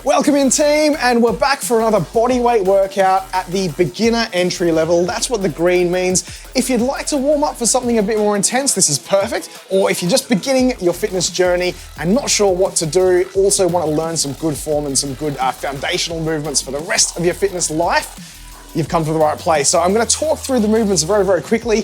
Welcome in, team, and we're back for another bodyweight workout at the beginner entry level. That's what the green means. If you'd like to warm up for something a bit more intense, this is perfect. Or if you're just beginning your fitness journey and not sure what to do, also want to learn some good form and some good foundational movements for the rest of your fitness life, you've come to the right place. So I'm going to talk through the movements very, very quickly.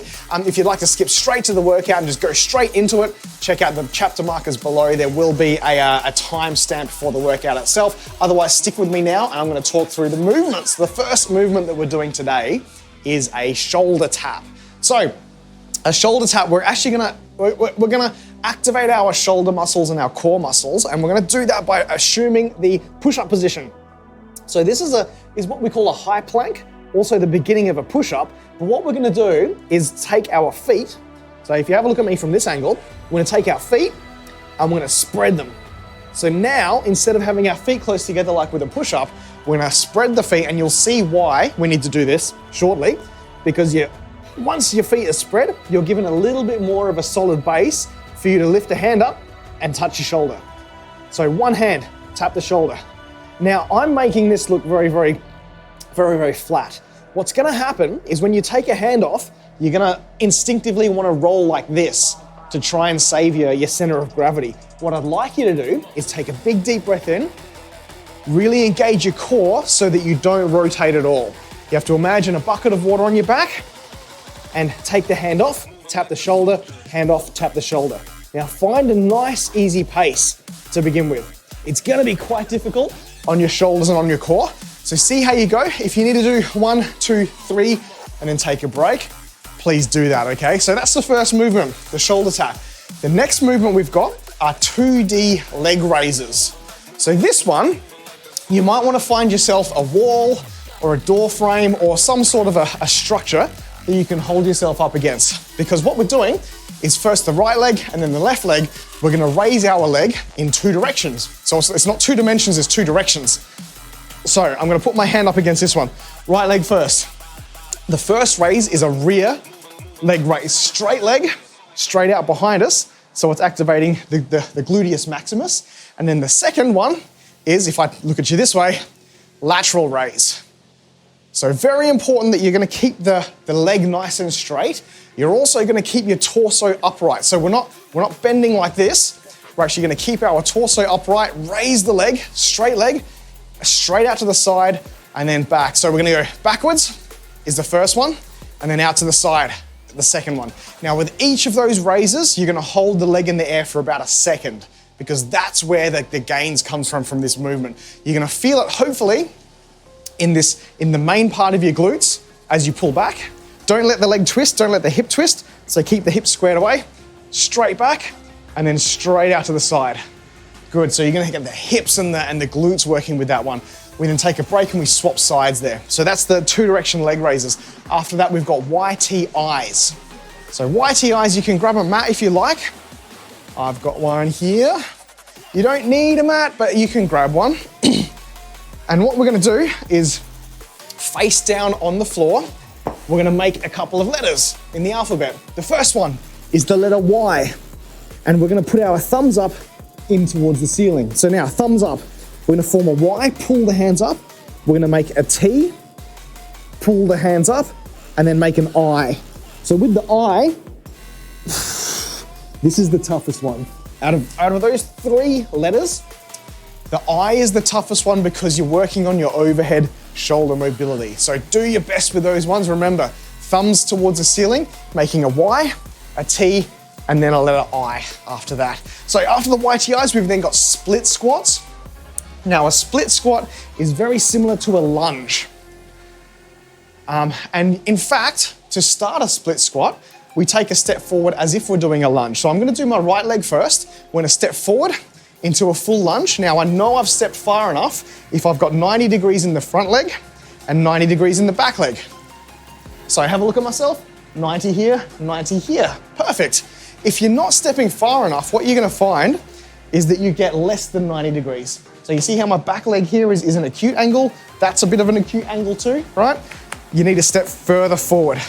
If you'd like to skip straight to the workout and just go straight into it, check out the chapter markers below. There will be a timestamp for the workout itself. Otherwise, stick with me now and I'm going to talk through the movements. The first movement that we're doing today is a shoulder tap. So a shoulder tap, we're going to activate our shoulder muscles and our core muscles, and we're going to do that by assuming the push-up position. So this is what we call a high plank, also the beginning of a push-up. But what we're gonna do is take our feet. So if you have a look at me from this angle, we're gonna take our feet and we're gonna spread them. So now, instead of having our feet close together like with a push-up, we're gonna spread the feet, and you'll see why we need to do this shortly, because once your feet are spread, you're given a little bit more of a solid base for you to lift a hand up and touch your shoulder. So one hand, tap the shoulder. Now, I'm making this look very, very, very, very flat. What's gonna happen is when you take a hand off, you're gonna instinctively wanna roll like this to try and save your center of gravity. What I'd like you to do is take a big deep breath in, really engage your core so that you don't rotate at all. You have to imagine a bucket of water on your back and take the hand off, tap the shoulder, hand off, tap the shoulder. Now find a nice, easy pace to begin with. It's gonna be quite difficult on your shoulders and on your core. So see how you go. If you need to do 1, 2, 3, and then take a break, please do that, okay? So that's the first movement, the shoulder tap. The next movement we've got are 2D leg raises. So this one, you might wanna find yourself a wall or a door frame or some sort of a structure that you can hold yourself up against. Because what we're doing is first the right leg and then the left leg, we're gonna raise our leg in 2 directions. So it's not 2 dimensions, it's 2 directions. So I'm gonna put my hand up against this one. Right leg first. The first raise is a rear leg raise. Straight leg, straight out behind us. So it's activating the gluteus maximus. And then the second one is, if I look at you this way, lateral raise. So very important that you're gonna keep the leg nice and straight. You're also gonna keep your torso upright. So we're not bending like this. We're actually gonna keep our torso upright, raise the leg, straight out to the side, and then back. So we're gonna go backwards is the first one, and then out to the side, the second one. Now with each of those raises, you're gonna hold the leg in the air for about a second, because that's where the gains comes from this movement. You're gonna feel it, hopefully, in the main part of your glutes as you pull back. Don't let the leg twist, don't let the hip twist. So keep the hips squared away, straight back, and then straight out to the side. Good, so you're gonna get the hips and the glutes working with that one. We then take a break and we swap sides there. So that's the 2 direction leg raises. After that, we've got YTIs. So YTIs, you can grab a mat if you like. I've got one here. You don't need a mat, but you can grab one. And what we're gonna do is face down on the floor. We're gonna make a couple of letters in the alphabet. The first one is the letter Y. And we're gonna put our thumbs up in towards the ceiling. So now, thumbs up. We're gonna form a Y, pull the hands up. We're gonna make a T, pull the hands up, and then make an I. So with the I, this is the toughest one. Out of those 3 letters, the I is the toughest one because you're working on your overhead shoulder mobility. So do your best with those ones. Remember, thumbs towards the ceiling, making a Y, a T, and then a letter I after that. So after the YTIs, we've then got split squats. Now a split squat is very similar to a lunge. And in fact, to start a split squat, we take a step forward as if we're doing a lunge. So I'm gonna do my right leg first. We're gonna step forward into a full lunge. Now I know I've stepped far enough if I've got 90 degrees in the front leg and 90 degrees in the back leg. So have a look at myself, 90 here, 90 here, perfect. If you're not stepping far enough, what you're gonna find is that you get less than 90 degrees. So you see how my back leg here is an acute angle? That's a bit of an acute angle too, right? You need to step further forward.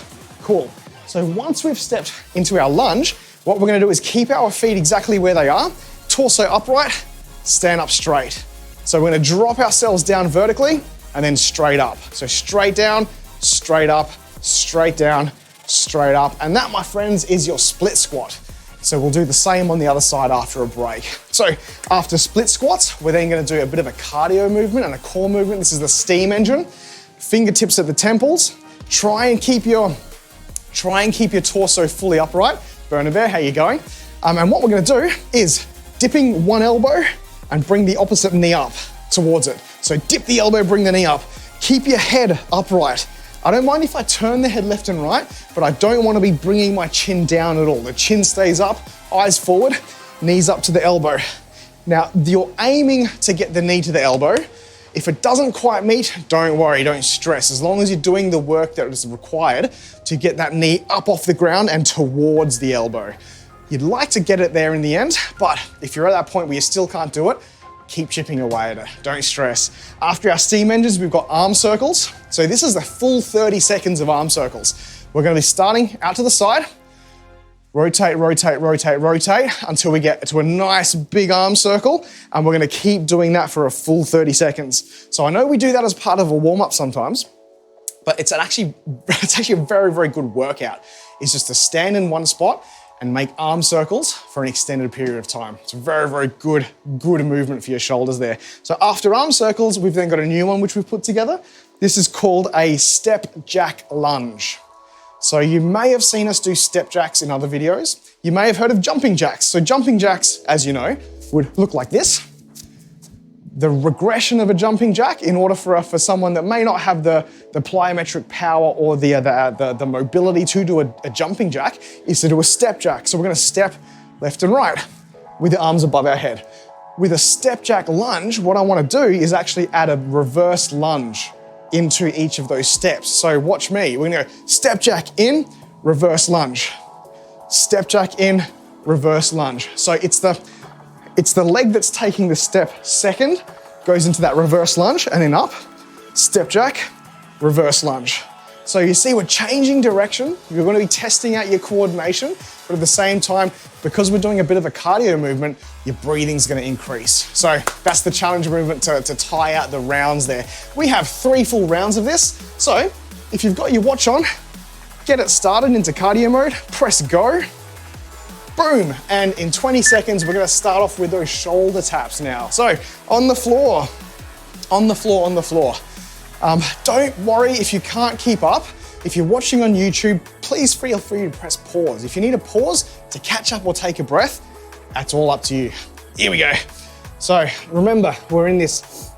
Cool. So once we've stepped into our lunge, what we're gonna do is keep our feet exactly where they are, torso upright, stand up straight. So we're gonna drop ourselves down vertically and then straight up. So straight down, straight up, straight down, straight up. And that, my friends, is your split squat. So we'll do the same on the other side after a break. So after split squats, we're then gonna do a bit of a cardio movement and a core movement. This is the steam engine. Fingertips at the temples. Try and keep your torso fully upright. Bernabé, how you going? And what we're gonna do is dipping one elbow and bring the opposite knee up towards it. So dip the elbow, bring the knee up. Keep your head upright. I don't mind if I turn the head left and right, but I don't want to be bringing my chin down at all. The chin stays up, eyes forward, knees up to the elbow. Now, you're aiming to get the knee to the elbow. If it doesn't quite meet, don't worry, don't stress. As long as you're doing the work that is required to get that knee up off the ground and towards the elbow. You'd like to get it there in the end, but if you're at that point where you still can't do it, keep chipping away at it, don't stress. After our steam engines, we've got arm circles. So this is the full 30 seconds of arm circles. We're gonna be starting out to the side, rotate, rotate, rotate, rotate, until we get to a nice big arm circle, and we're gonna keep doing that for a full 30 seconds. So I know we do that as part of a warm-up sometimes, but it's actually a very, very good workout. It's just to stand in one spot and make arm circles for an extended period of time. It's a very, very good movement for your shoulders there. So after arm circles, we've then got a new one which we've put together. This is called a step jack lunge. So you may have seen us do step jacks in other videos. You may have heard of jumping jacks. So jumping jacks, as you know, would look like this. The regression of a jumping jack, in order for someone that may not have the plyometric power or the mobility to do a jumping jack, is to do a step jack. So we're gonna step left and right with the arms above our head. With a step jack lunge, what I wanna do is actually add a reverse lunge into each of those steps. So watch me, we're gonna go step jack in, reverse lunge. Step jack in, reverse lunge. So it's the leg that's taking the step second, goes into that reverse lunge and then up, step jack, reverse lunge. So you see we're changing direction. You're gonna be testing out your coordination, but at the same time, because we're doing a bit of a cardio movement, your breathing's gonna increase. So that's the challenge movement to tie out the rounds there. We have 3 full rounds of this. So if you've got your watch on, get it started into cardio mode, press go. Boom, and in 20 seconds, we're gonna start off with those shoulder taps now. So, on the floor, on the floor, on the floor. Don't worry if you can't keep up. If you're watching on YouTube, please feel free to press pause. If you need a pause to catch up or take a breath, that's all up to you. Here we go. So, remember, we're in this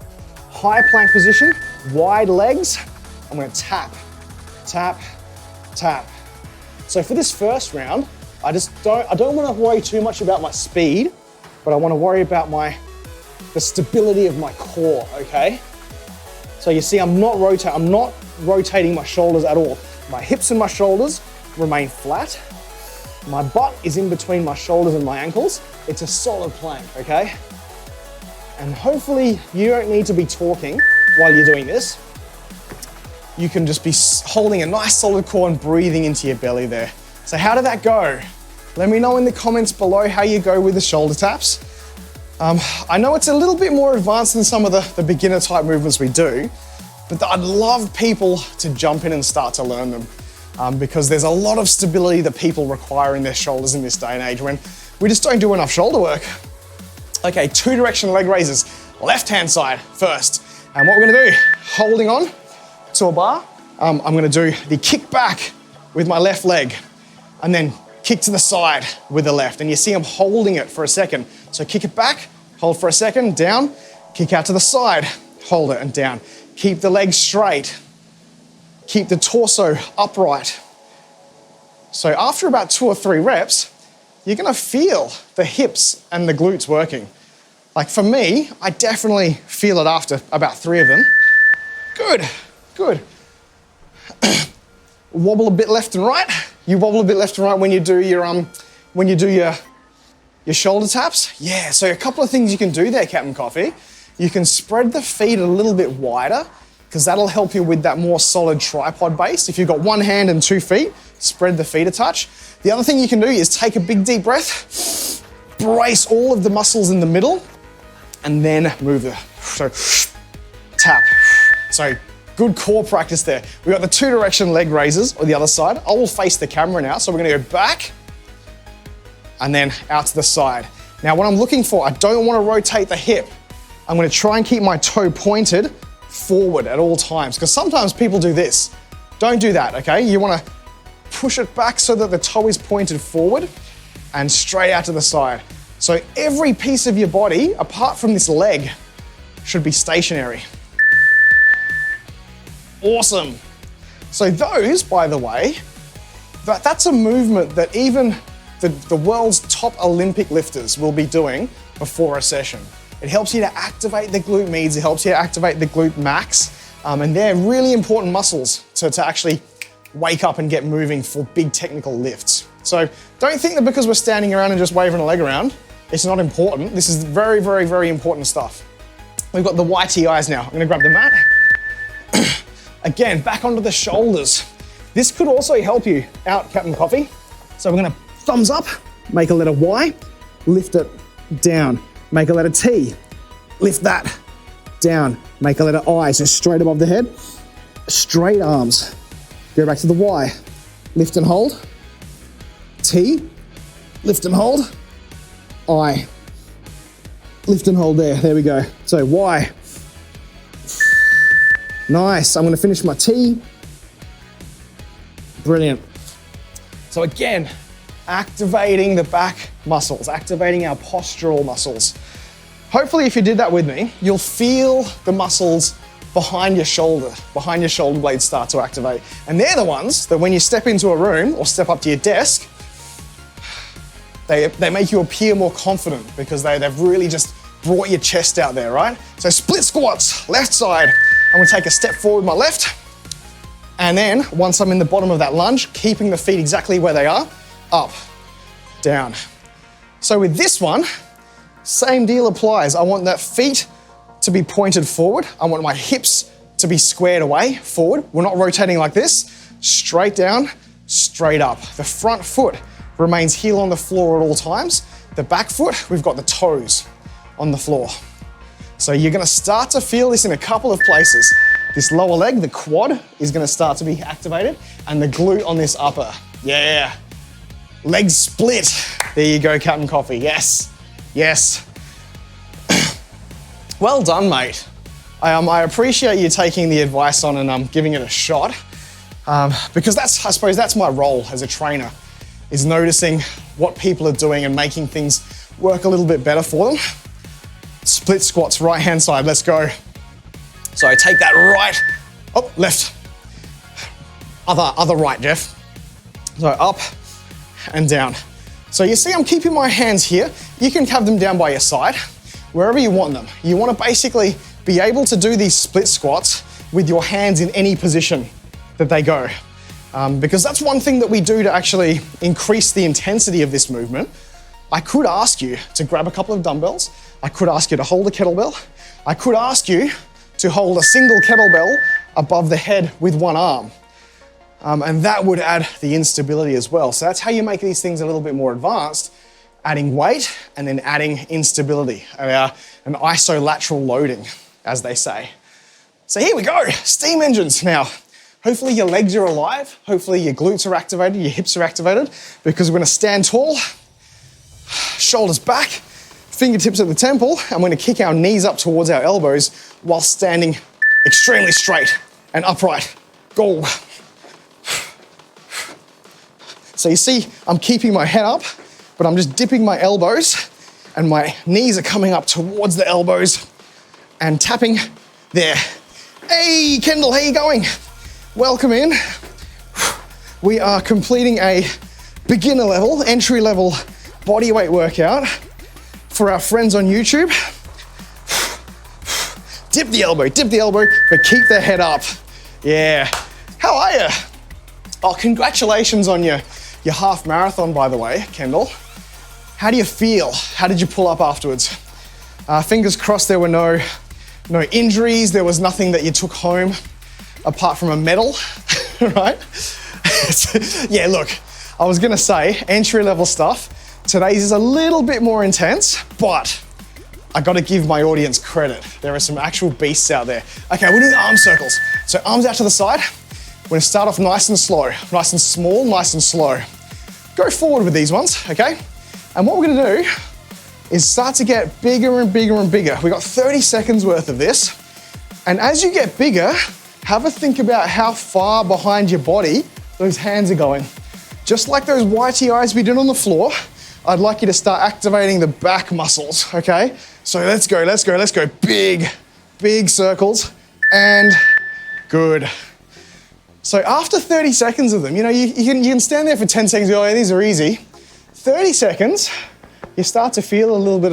high plank position, wide legs. I'm gonna tap, tap, tap. So for this first round, I don't want to worry too much about my speed, but I want to worry about the stability of my core, okay? So you see, I'm not rotating my shoulders at all. My hips and my shoulders remain flat. My butt is in between my shoulders and my ankles. It's a solid plank, okay? And hopefully you don't need to be talking while you're doing this. You can just be holding a nice solid core and breathing into your belly there. So how did that go? Let me know in the comments below how you go with the shoulder taps. I know it's a little bit more advanced than some of the beginner type movements we do, but I'd love people to jump in and start to learn them because there's a lot of stability that people require in their shoulders in this day and age when we just don't do enough shoulder work. Okay, 2-direction leg raises, left-hand side first. And what we're gonna do, holding on to a bar, I'm gonna do the kick back with my left leg, and then kick to the side with the left. And you see I'm holding it for a second. So kick it back, hold for a second, down, kick out to the side, hold it and down. Keep the legs straight. Keep the torso upright. So after about 2 or 3 reps, you're gonna feel the hips and the glutes working. Like for me, I definitely feel it after about 3 of them. Good, good. Wobble a bit left and right. You wobble a bit left and right when you do your shoulder taps. Yeah, so a couple of things you can do there, Captain Coffee. You can spread the feet a little bit wider because that'll help you with that more solid tripod base. If you've got 1 hand and 2 feet, spread the feet a touch. The other thing you can do is take a big deep breath, brace all of the muscles in the middle, and then move the So tap. So good core practice there. We got the 2-direction leg raises on the other side. I will face the camera now. So we're gonna go back and then out to the side. Now what I'm looking for, I don't wanna rotate the hip. I'm gonna try and keep my toe pointed forward at all times, because sometimes people do this. Don't do that, okay? You wanna push it back so that the toe is pointed forward and straight out to the side. So every piece of your body, apart from this leg, should be stationary. Awesome. So those, by the way, that's a movement that even the world's top Olympic lifters will be doing before a session. It helps you to activate the glute medius, it helps you to activate the glute max, and they're really important muscles to actually wake up and get moving for big technical lifts. So don't think that because we're standing around and just waving a leg around, it's not important. This is very, very, very important stuff. We've got the YTIs now. I'm gonna grab the mat. Again, back onto the shoulders. This could also help you out, Captain Coffee. So we're gonna thumbs up, make a letter Y, lift it down, make a letter T, lift that down, make a letter I, so straight above the head, straight arms. Go back to the Y, lift and hold, T, lift and hold, I, lift and hold there we go. So Y, nice, I'm gonna finish my T, brilliant. So again, activating the back muscles, activating our postural muscles. Hopefully if you did that with me, you'll feel the muscles behind your shoulder blades start to activate. And they're the ones that when you step into a room or step up to your desk, they make you appear more confident because they've really just brought your chest out there, right? So split squats, left side. I'm gonna take a step forward with my left. And then once I'm in the bottom of that lunge, keeping the feet exactly where they are, up, down. So with this one, same deal applies. I want that feet to be pointed forward. I want my hips to be squared away, forward. We're not rotating like this. Straight down, straight up. The front foot remains heel on the floor at all times. The back foot, we've got the toes on the floor. So you're gonna start to feel this in a couple of places. This lower leg, the quad, is gonna start to be activated, and the glute on this upper. Yeah. Legs split. There you go, Captain Coffee. Yes. Well done, mate. I appreciate you taking the advice on and giving it a shot, because I suppose that's my role as a trainer, is noticing what people are doing and making things work a little bit better for them. Split squats, right hand side, let's go. So I take that right, left, other right, Jeff. So up and down. So you see I'm keeping my hands here. You can have them down by your side, wherever you want them. You want to basically be able to do these split squats with your hands in any position that they go. Because that's one thing that we do to actually increase the intensity of this movement. I could ask you to grab a couple of dumbbells. I could ask you to hold a kettlebell. I could ask you to hold a single kettlebell above the head with one arm. And that would add the instability as well. So that's how you make these things a little bit more advanced, adding weight and then adding instability, an isolateral loading, as they say. So here we go, steam engines. Now, hopefully your legs are alive, hopefully your glutes are activated, your hips are activated, because we're gonna stand tall, shoulders back, fingertips at the temple, and we're gonna kick our knees up towards our elbows while standing extremely straight and upright. Go. So you see, I'm keeping my head up, but I'm just dipping my elbows and my knees are coming up towards the elbows and tapping there. Hey, Kendall, how you going? Welcome in. We are completing a beginner level, entry level bodyweight workout for our friends on YouTube. Dip the elbow, but keep the head up. Yeah. How are you? Oh, congratulations on your half marathon, by the way, Kendall. How do you feel? How did you pull up afterwards? Fingers crossed there were no injuries, there was nothing that you took home apart from a medal, right? Yeah, look, I was gonna say entry level stuff. Today's is a little bit more intense, but I gotta give my audience credit. There are some actual beasts out there. Okay, we're doing arm circles. So arms out to the side. We're gonna start off nice and slow, nice and small, nice and slow. Go forward with these ones, okay? And what we're gonna do is start to get bigger and bigger and bigger. We got 30 seconds worth of this. And as you get bigger, have a think about how far behind your body those hands are going. Just like those YTIs we did on the floor, I'd like you to start activating the back muscles, okay? So let's go, let's go, let's go. Big, big circles, and good. So after 30 seconds of them, you know, you can stand there for 10 seconds and go, oh, these are easy. 30 seconds, you start to feel a little bit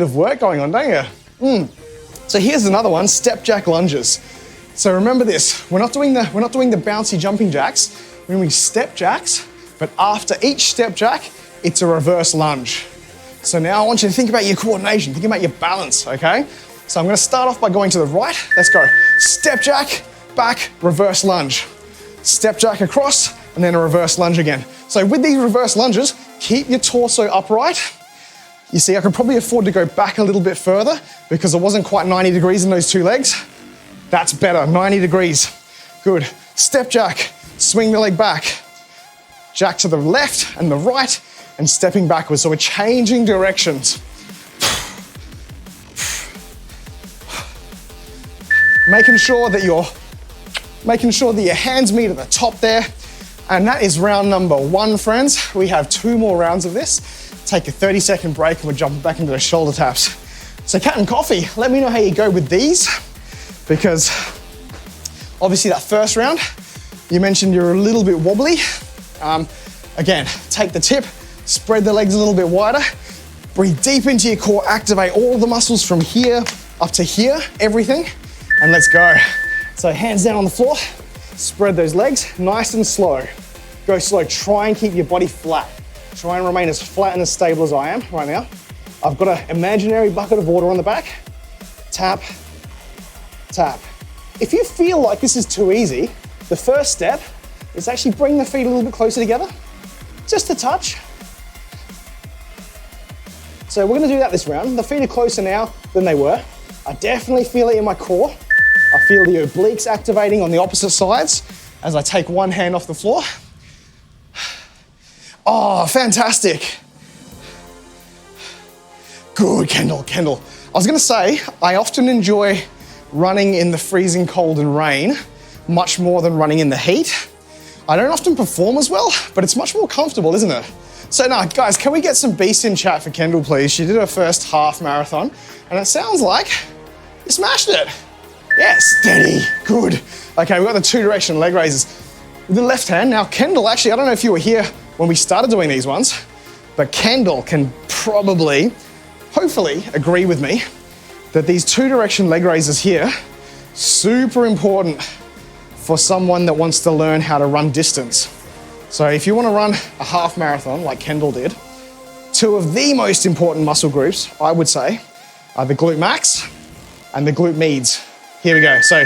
of work going on, don't you? So here's another one, step jack lunges. So remember this, we're not doing the bouncy jumping jacks, we're doing step jacks, but after each step jack, it's a reverse lunge. So now I want you to think about your coordination, think about your balance, okay? So I'm gonna start off by going to the right, let's go. Step jack, back, reverse lunge. Step jack across, and then a reverse lunge again. So with these reverse lunges, keep your torso upright. You see, I could probably afford to go back a little bit further because it wasn't quite 90 degrees in those two legs. That's better, 90 degrees. Good. Step jack, swing the leg back. Jack to the left and the right, and stepping backwards. So we're changing directions. Making sure that your hands meet at the top there. And that is round number 1, friends. We have 2 more rounds of this. Take a 30-second break and we're jumping back into the shoulder taps. So cat and coffee, let me know how you go with these, because obviously that first round, you mentioned you're a little bit wobbly. Again, take the tip, spread the legs a little bit wider, breathe deep into your core, activate all the muscles from here up to here, everything, and let's go. So hands down on the floor, spread those legs, nice and slow. Go slow, try and keep your body flat. Try and remain as flat and as stable as I am right now. I've got an imaginary bucket of water on the back. Tap, tap. If you feel like this is too easy, the first step is actually bring the feet a little bit closer together, just a touch. So we're gonna do that this round. The feet are closer now than they were. I definitely feel it in my core. I feel the obliques activating on the opposite sides as I take one hand off the floor. Oh, fantastic. Good, Kendall. I was gonna say, I often enjoy running in the freezing cold and rain much more than running in the heat. I don't often perform as well, but it's much more comfortable, isn't it? So now, guys, can we get some beast in chat for Kendall, please? She did her first half marathon, and it sounds like you smashed it. Yeah, steady, good. Okay, we've got the 2-direction leg raises. With the left hand, now Kendall, actually, I don't know if you were here when we started doing these ones, but Kendall can probably, hopefully, agree with me that these 2-direction leg raises here, super important for someone that wants to learn how to run distance. So if you want to run a half marathon like Kendall did, 2 of the most important muscle groups, I would say, are the glute max and the glute medius. Here we go. So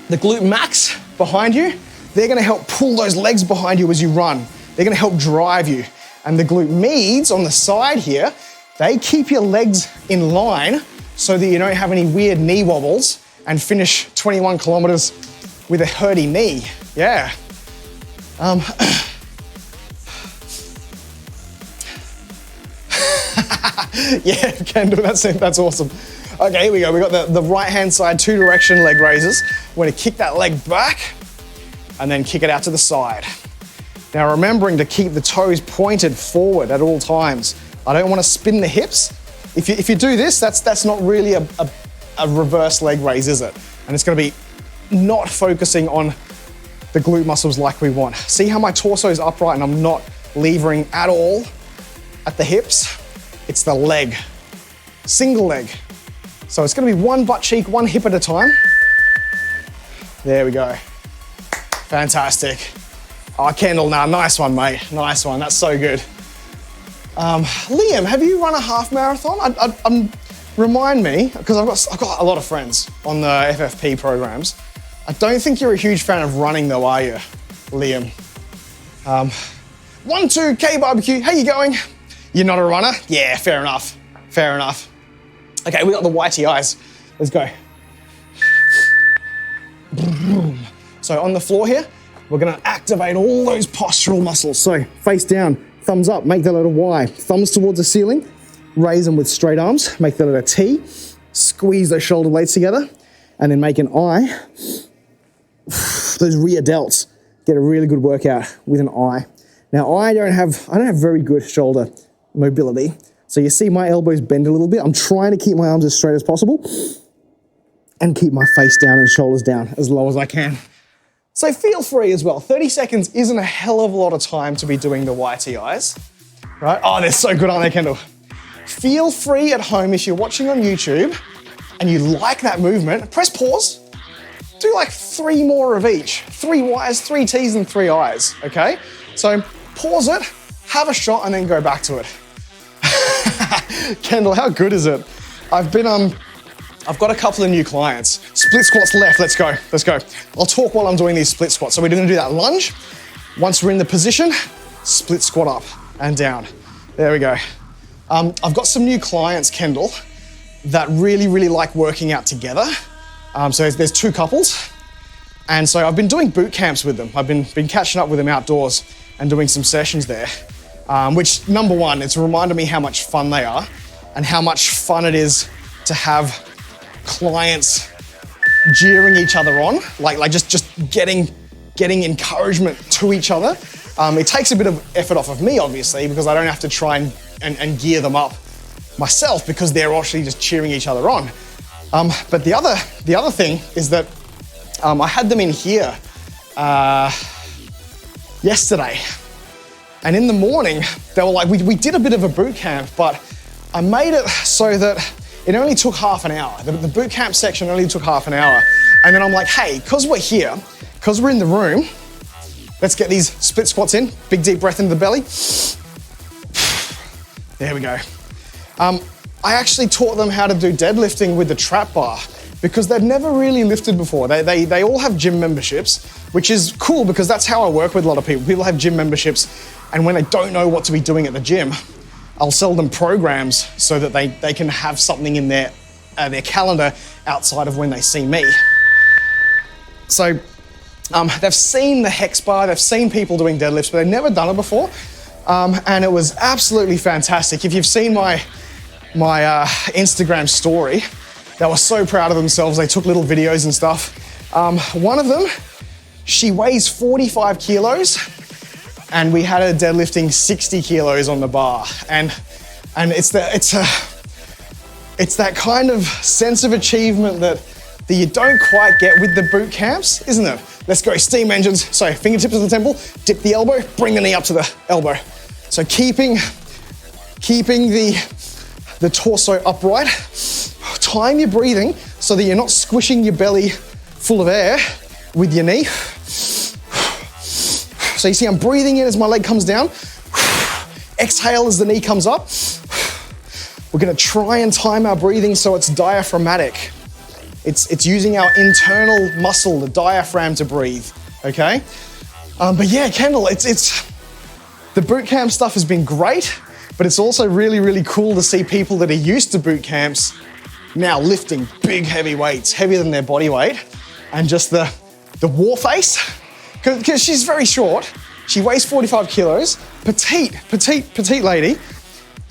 the glute max behind you, they're going to help pull those legs behind you as you run. They're going to help drive you. And the glute medius on the side here, they keep your legs in line so that you don't have any weird knee wobbles and finish 21 kilometers with a hurty knee. Yeah. Yeah, Kendall, that's awesome. Okay, here we go. We got the right-hand side 2-direction leg raises. We're gonna kick that leg back and then kick it out to the side. Now, remembering to keep the toes pointed forward at all times. I don't wanna spin the hips. If you do this, that's not really a reverse leg raise, is it? And it's gonna be not focusing on the glute muscles like we want. See how my torso is upright and I'm not levering at all at the hips? It's the leg, single leg. So it's gonna be one butt cheek, one hip at a time. There we go. Fantastic. Oh, Kendall, nah, nice one, mate. Nice one, that's so good. Liam, have you run a half marathon? Remind me, because I've got a lot of friends on the FFP programs. I don't think you're a huge fan of running though, are you, Liam? 1-2 K barbecue, how you going? You're not a runner? Yeah, fair enough, fair enough. Okay, we got the whitey eyes. Let's go. So on the floor here, we're gonna activate all those postural muscles. So face down, thumbs up, make that letter Y. Thumbs towards the ceiling, raise them with straight arms, make that letter T. Squeeze those shoulder blades together, and then make an I. Those rear delts, get a really good workout with an I. Now I don't have very good shoulder mobility. So you see my elbows bend a little bit. I'm trying to keep my arms as straight as possible and keep my face down and shoulders down as low as I can. So feel free as well. 30 seconds isn't a hell of a lot of time to be doing the YTIs, right? Oh, they're so good, aren't they, Kendall? Feel free at home if you're watching on YouTube and you like that movement, press pause. Do like 3 more of each. 3 Ys, 3 Ts, and 3 Is, okay? So pause it, have a shot, and then go back to it. Kendall, how good is it? I've got a couple of new clients. Split squats left, let's go. I'll talk while I'm doing these split squats. So we're gonna do that lunge. Once we're in the position, split squat up and down. There we go. I've got some new clients, Kendall, that really, really like working out together. So there's 2 couples. And so I've been doing boot camps with them. I've been catching up with them outdoors and doing some sessions there. Which, number one, it's reminded me how much fun they are and how much fun it is to have clients jeering each other on, like just getting encouragement to each other. It takes a bit of effort off of me, obviously, because I don't have to try and gear them up myself because they're actually just cheering each other on. But the other thing is that I had them in here yesterday. And in the morning, they were like, we did a bit of a boot camp, but I made it so that it only took half an hour. The boot camp section only took half an hour. And then I'm like, hey, because we're here, because we're in the room, let's get these split squats in. Big deep breath into the belly. There we go. I actually taught them how to do deadlifting with the trap bar because they'd never really lifted before. They all have gym memberships, which is cool because that's how I work with a lot of people. People have gym memberships, and when they don't know what to be doing at the gym, I'll sell them programs so that they can have something in their calendar outside of when they see me. So they've seen the hex bar, they've seen people doing deadlifts, but they've never done it before. And it was absolutely fantastic. If you've seen my Instagram story, they were so proud of themselves. They took little videos and stuff. One of them, she weighs 45 kilos and we had her deadlifting 60 kilos on the bar. And it's that kind of sense of achievement that you don't quite get with the boot camps, isn't it? Let's go, steam engines. So fingertips to the temple, dip the elbow, bring the knee up to the elbow. So keeping the torso upright. Time your breathing so that you're not squishing your belly full of air with your knee. So you see I'm breathing in as my leg comes down. Exhale as the knee comes up. We're gonna try and time our breathing so it's diaphragmatic. It's using our internal muscle, the diaphragm, to breathe, okay? But yeah, Kendall, it's the boot camp stuff has been great, but it's also really, really cool to see people that are used to boot camps now lifting big, heavy weights, heavier than their body weight, and just the war face, because she's very short. She weighs 45 kilos, petite lady,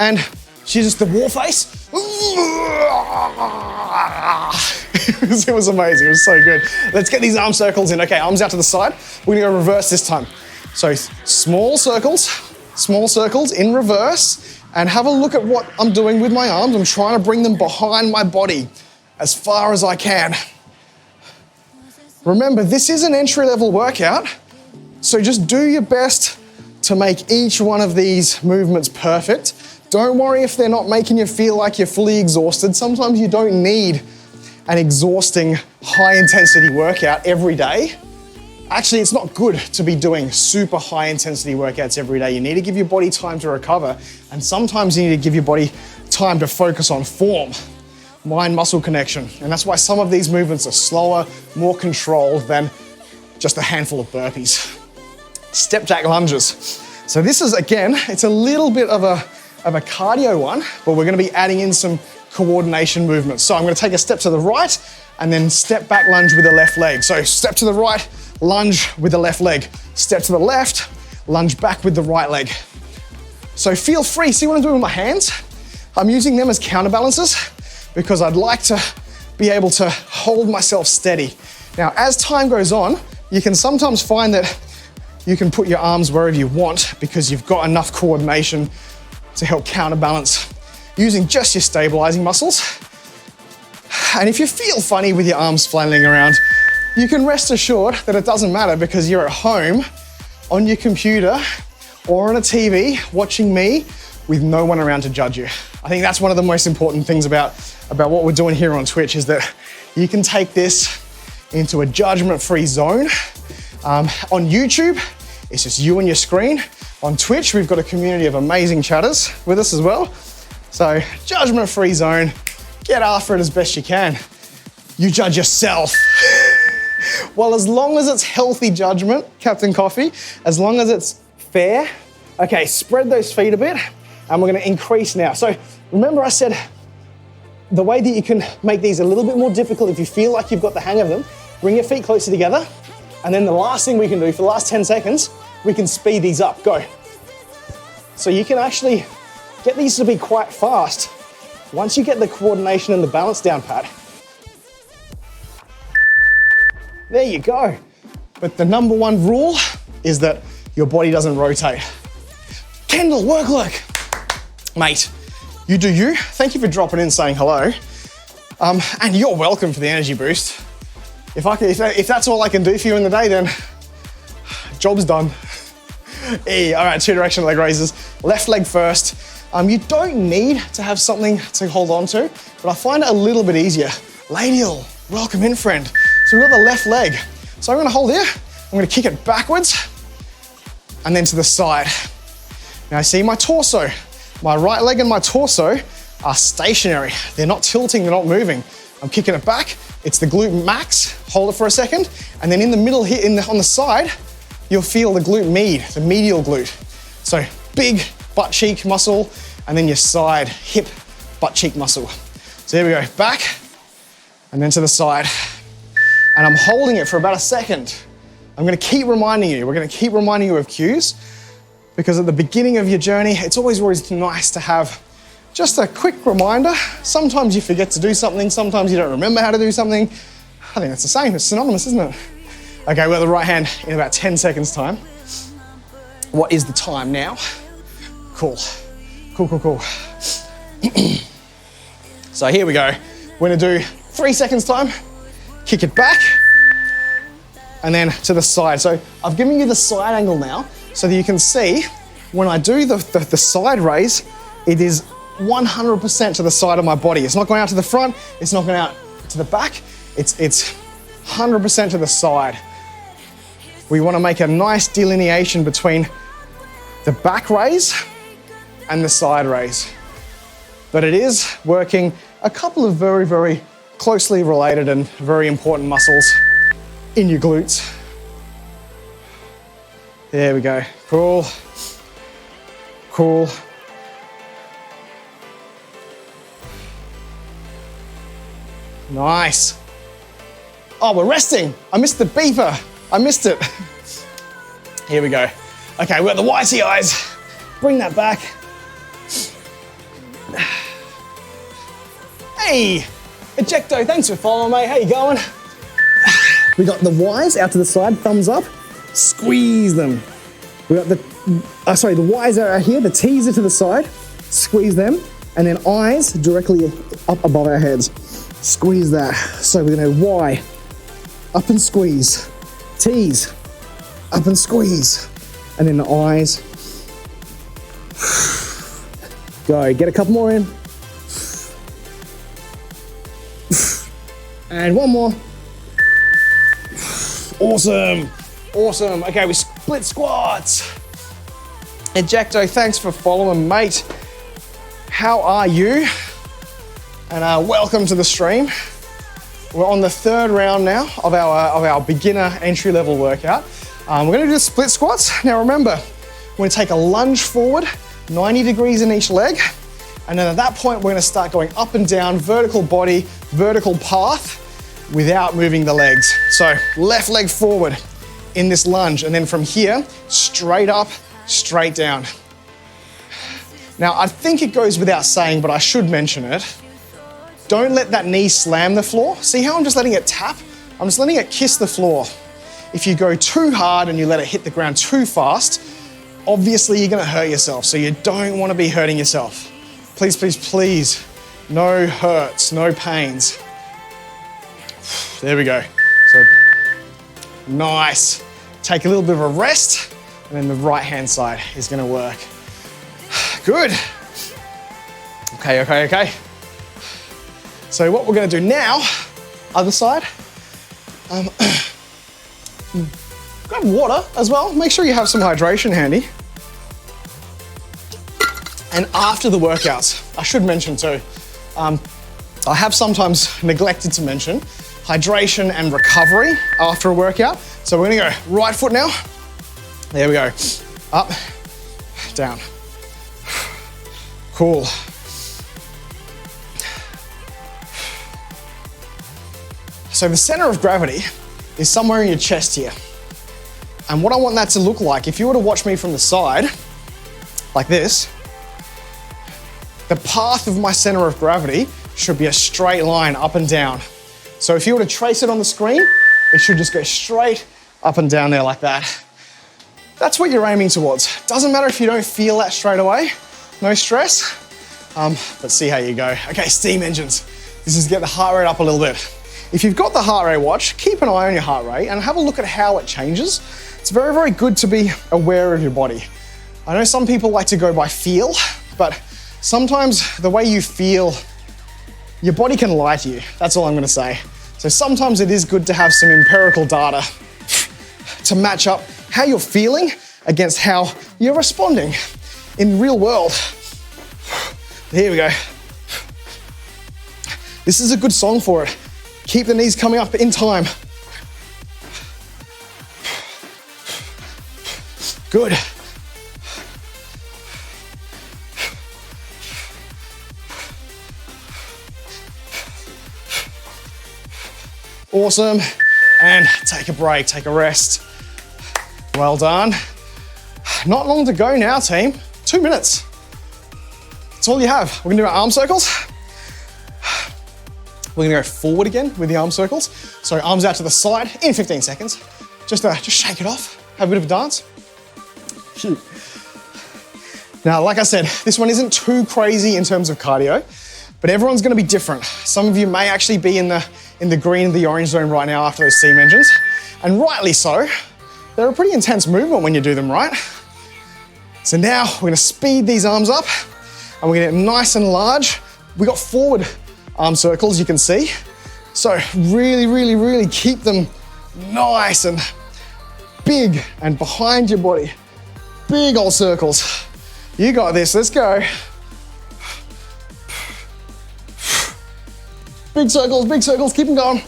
and she's just the war face. It was amazing, it was so good. Let's get these arm circles in. Okay, arms out to the side. We're gonna go reverse this time. So small circles in reverse, and have a look at what I'm doing with my arms. I'm trying to bring them behind my body as far as I can. Remember, this is an entry-level workout, so just do your best to make each one of these movements perfect. Don't worry if they're not making you feel like you're fully exhausted. Sometimes you don't need an exhausting, high-intensity workout every day. Actually, it's not good to be doing super high-intensity workouts every day. You need to give your body time to recover, and sometimes you need to give your body time to focus on form, mind-muscle connection. And that's why some of these movements are slower, more controlled than just a handful of burpees. Step jack lunges. So this is, again, it's a little bit of a cardio one, but we're gonna be adding in some coordination movements. So I'm gonna take a step to the right and then step back lunge with the left leg. So step to the right, lunge with the left leg. Step to the left, lunge back with the right leg. So feel free, see what I'm doing with my hands? I'm using them as counterbalances because I'd like to be able to hold myself steady. Now, as time goes on, you can sometimes find that you can put your arms wherever you want because you've got enough coordination to help counterbalance using just your stabilizing muscles. And if you feel funny with your arms flailing around, you can rest assured that it doesn't matter because you're at home on your computer or on a TV watching me with no one around to judge you. I think that's one of the most important things about what we're doing here on Twitch is that you can take this into a judgment-free zone. On YouTube, it's just you and your screen. On Twitch, we've got a community of amazing chatters with us as well. So judgment-free zone, get after it as best you can. You judge yourself. Well, as long as it's healthy judgment, Captain Coffee, as long as it's fair. Okay, spread those feet a bit and we're gonna increase now. So remember I said the way that you can make these a little bit more difficult if you feel like you've got the hang of them, bring your feet closer together. And then the last thing we can do for the last 10 seconds, we can speed these up, go. So you can actually get these to be quite fast once you get the coordination and the balance down pat. There you go. But the number one rule is that your body doesn't rotate. Kendall, work lurk. Mate, you do you. Thank you for dropping in saying hello. And you're welcome for the energy boost. If that's all I can do for you in the day, then job's done. All right, 2 directional leg raises. Left leg first. You don't need to have something to hold on to, but I find it a little bit easier. Ladial, welcome in, friend. So we've got the left leg. So I'm gonna hold here, I'm gonna kick it backwards, and then to the side. Now see my torso. My right leg and my torso are stationary. They're not tilting, they're not moving. I'm kicking it back. It's the glute max. Hold it for a second. And then in the middle here, on the side, you'll feel the glute med, the medial glute. So big butt cheek muscle, and then your side hip butt cheek muscle. So here we go, back, and then to the side. And I'm holding it for about a second. I'm gonna keep reminding you, we're gonna keep reminding you of cues, because at the beginning of your journey, it's always nice to have just a quick reminder. Sometimes you forget to do something, sometimes you don't remember how to do something. I think that's the same, it's synonymous, isn't it? Okay, we have the right hand in about 10 seconds time. What is the time now? Cool. So here we go. We're gonna do 3 seconds time, kick it back, and then to the side. So I've given you the side angle now so that you can see when I do the side raise, it is 100% to the side of my body. It's not going out to the front, it's not going out to the back, it's 100% to the side. We want to make a nice delineation between the back raise and the side raise. But it is working a couple of very, very closely related and very important muscles in your glutes. There we go. Cool. Nice. Oh, we're resting. I missed the beeper. I missed it. Here we go. Okay, we've got the whitey eyes. Bring that back. Hey, Ejecto, thanks for following, mate. How you going? We got the Y's out to the side, thumbs up. Squeeze them. We got the Y's are here, the T's are to the side. Squeeze them, and then I's directly up above our heads. Squeeze that. So we're gonna Y, up and squeeze. T's, up and squeeze. And then the I's. Go, get a couple more in. And one more. Awesome. Okay, we split squats. Ejecto, thanks for following, mate. How are you? And welcome to the stream. We're on the 3rd round now of our beginner entry-level workout. We're gonna do the split squats. Now remember, we're gonna take a lunge forward, 90 degrees in each leg, And then at that point, we're gonna start going up and down, vertical body, vertical path, without moving the legs. So left leg forward in this lunge, and then from here, straight up, straight down. Now, I think it goes without saying, but I should mention it. Don't let that knee slam the floor. See how I'm just letting it tap? I'm just letting it kiss the floor. If you go too hard and you let it hit the ground too fast, obviously you're gonna hurt yourself, so you don't wanna be hurting yourself. Please, please, please, no hurts, no pains. There we go. So, nice. Take a little bit of a rest, and then the right-hand side is gonna work. Good. Okay. So what we're gonna do now, other side, grab water as well. Make sure you have some hydration handy. And after the workouts, I should mention too, I have sometimes neglected to mention hydration and recovery after a workout. So we're gonna go right foot now. There we go. Up, down. Cool. So the center of gravity is somewhere in your chest here. And what I want that to look like, if you were to watch me from the side, like this, the path of my center of gravity should be a straight line up and down. So if you were to trace it on the screen, it should just go straight up and down there like that. That's what you're aiming towards. Doesn't matter if you don't feel that straight away, no stress, but see how you go. Okay, steam engines. This is get the heart rate up a little bit. If you've got the heart rate watch, keep an eye on your heart rate and have a look at how it changes. It's very, very good to be aware of your body. I know some people like to go by feel, but sometimes the way you feel, your body can lie to you. That's all I'm gonna say. So sometimes it is good to have some empirical data to match up how you're feeling against how you're responding in real world. Here we go. This is a good song for it. Keep the knees coming up in time. Good. Awesome. And take a break, take a rest. Well done. Not long to go now, team. 2 minutes. That's all you have. We're gonna do our arm circles. We're gonna go forward again with the arm circles. So arms out to the side in 15 seconds. Just shake it off, have a bit of a dance. Phew. Now, like I said, this one isn't too crazy in terms of cardio, but everyone's gonna be different. Some of you may actually be in the green and the orange zone right now after those steam engines, and rightly so. They're a pretty intense movement when you do them right. So now we're gonna speed these arms up and we're gonna get nice and large. We got forward arm circles, you can see. So really, really, really keep them nice and big and behind your body. Big old circles. You got this, let's go. Big circles, keep them going.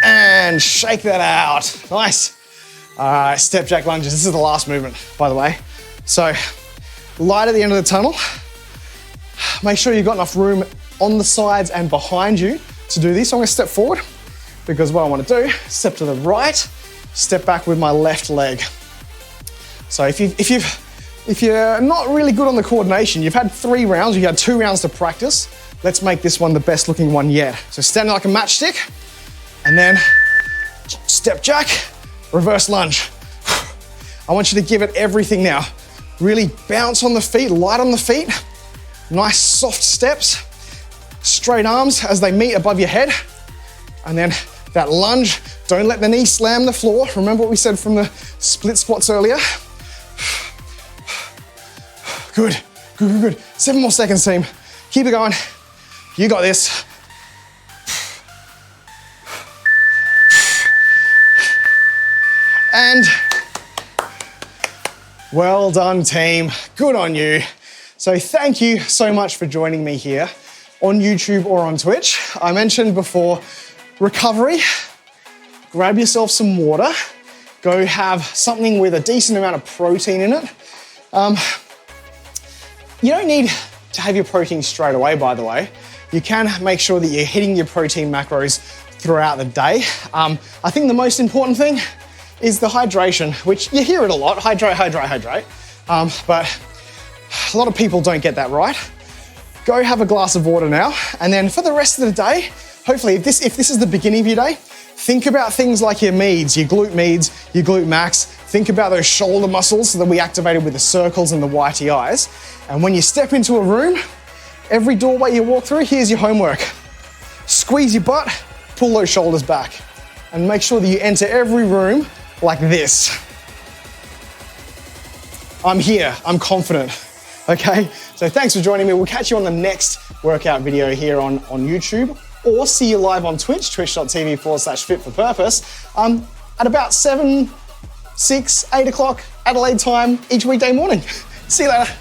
And shake that out, nice. All right, step jack lunges. This is the last movement, by the way. So light at the end of the tunnel. Make sure you've got enough room on the sides and behind you to do this. So I'm gonna step forward because what I wanna do, step to the right, step back with my left leg. So if you're not really good on the coordination, you've had 3 rounds, you had 2 rounds to practice. Let's make this one the best looking one yet. So stand like a matchstick and then step jack, reverse lunge. I want you to give it everything now. Really bounce on the feet, light on the feet. Nice soft steps, straight arms as they meet above your head. And then that lunge, don't let the knee slam the floor. Remember what we said from the split squats earlier? Good. 7 more seconds, team. Keep it going. You got this. And well done, team. Good on you. So thank you so much for joining me here on YouTube or on Twitch. I mentioned before, recovery. Grab yourself some water. Go have something with a decent amount of protein in it. You don't need to have your protein straight away, by the way. You can make sure that you're hitting your protein macros throughout the day. I think the most important thing is the hydration, which you hear it a lot, hydrate, hydrate, hydrate. But a lot of people don't get that right. Go have a glass of water now, and then for the rest of the day, hopefully if this is the beginning of your day, think about things like your meds, your glute max. Think about those shoulder muscles that we activated with the circles and the YTIs. And when you step into a room, every doorway you walk through, here's your homework. Squeeze your butt, pull those shoulders back, and make sure that you enter every room like this. I'm here, I'm confident, okay? So thanks for joining me. We'll catch you on the next workout video here on YouTube, or see you live on Twitch, twitch.tv/fit4purpose, at about 7, 6, 8 o'clock Adelaide time each weekday morning. See you later.